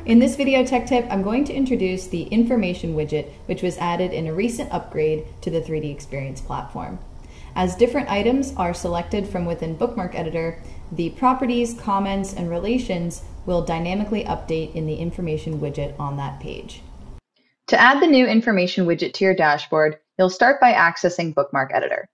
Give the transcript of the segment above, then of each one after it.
In this video tech tip, I'm going to introduce the information widget, which was added in a recent upgrade to the 3DEXPERIENCE platform. As different items are selected from within Bookmark Editor, the properties, comments, and relations will dynamically update in the information widget on that page. To add the new information widget to your dashboard, you'll start by accessing Bookmark Editor.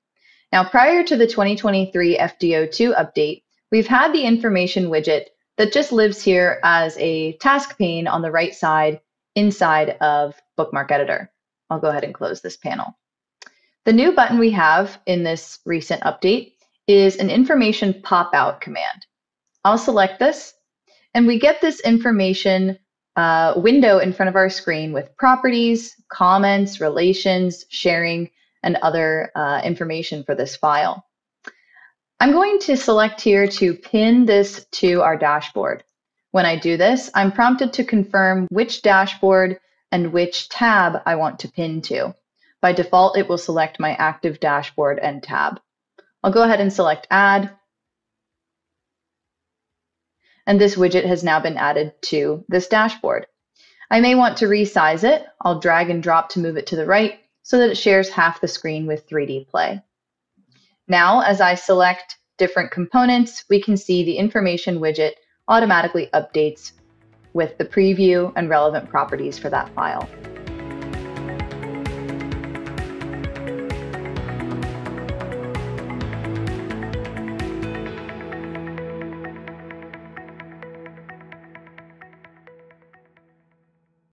Now, prior to the 2023 FDO2 update, we've had the information widget that just lives here as a task pane on the right side inside of Bookmark Editor. I'll go ahead and close this panel. The new button we have in this recent update is an information pop-out command. I'll select this, and we get this information window in front of our screen with properties, comments, relations, sharing, and other information for this file. I'm going to select here to pin this to our dashboard. When I do this, I'm prompted to confirm which dashboard and which tab I want to pin to. By default, it will select my active dashboard and tab. I'll go ahead and select Add. And this widget has now been added to this dashboard. I may want to resize it. I'll drag and drop to move it to the right so that it shares half the screen with 3D Play. Now, as I select different components, we can see the information widget automatically updates with the preview and relevant properties for that file.